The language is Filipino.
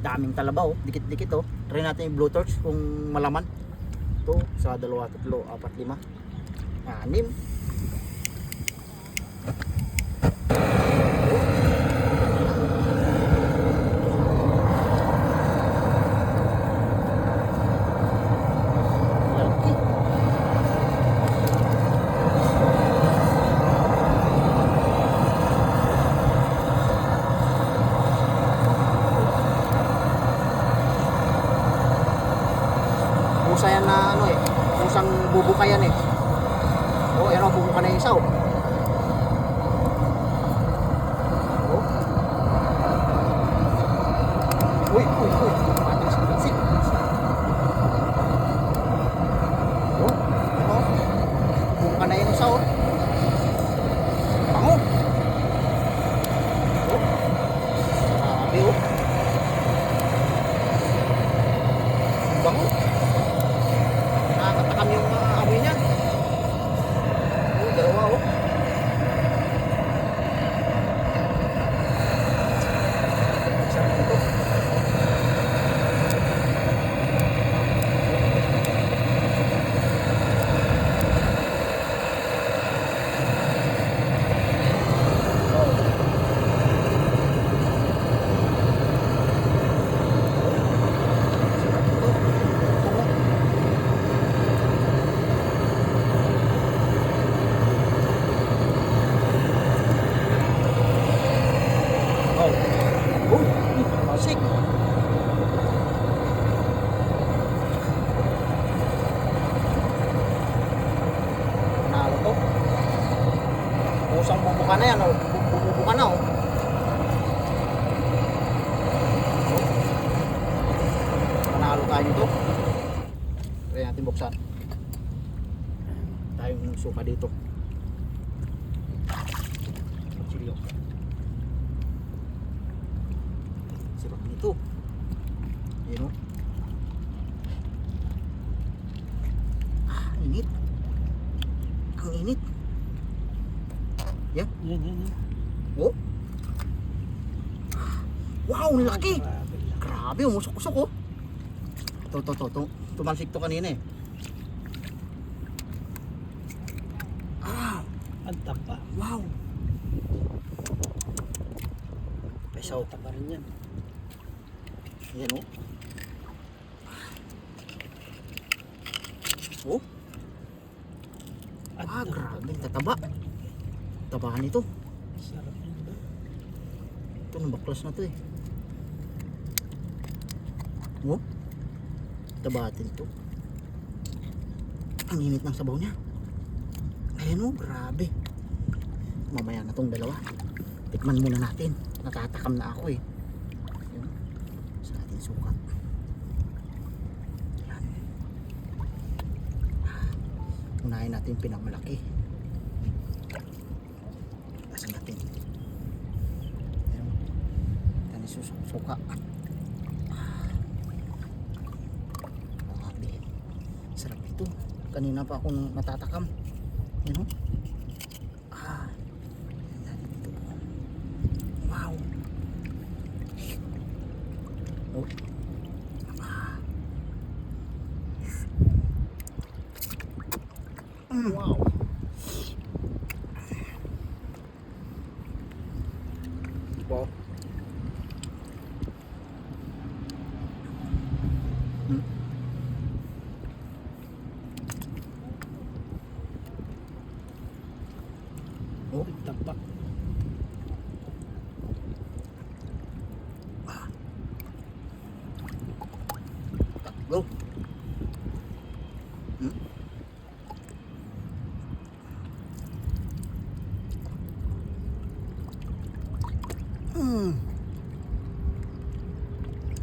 Daming talabaw, dikit-dikit oh. Try natin yung blowtorch kung malaman. Ito, sa 2, 3, 4, 5, 6. Lalaki. Pusa yan na ano eh, pusang bubuka yan eh. Oh, yan o, bubuka na yung isa oh. Oh. Uy, uy, uy. Pansik. Oh, ano? Bubuka na yung isa oh. Bango. Oh. Grabe oh. Bango. Nakakatakam yung amoy niya. Oh, dalawa oh. Sarap ito. Oh. Oh, pasik. Panalo to. Pusang bubuka na yan oh. Bubuka na oh. Panalo tayo nito. Kaya natin buksan. Tayong suka dito. Chilio. Sarap nito. Ayan o. Init. Ang init. Yan. Yan. Oh. Wow, ang laki. Grabe, umusok-usok oh. To. Tumalsik to kanina eh. Ah, Ang taba. wow. Pesaw. Taba rin yan. Ayan oh. Oh. Ah, grabe, tataba. Tabahan ito. Sarap yan ba? Ito, nabaklas na to eh. Oh. Tabatin to. Ang init ng sabaw niya. Ayan oh, grabe. Mamaya na tong dalawa. Tikman muna natin. Natatakam na ako eh. Ayan. Sa ating sukat. Ayan. Unahin natin yung pinakamalaki. Lasan natin. Ayan. Yan yung suka. Grabe. Sarap ito. Kanina pa ako natatakam. Ayan o. Wow. Oh. Wow. Wow. Oh, Taba. tatlo. Hmm.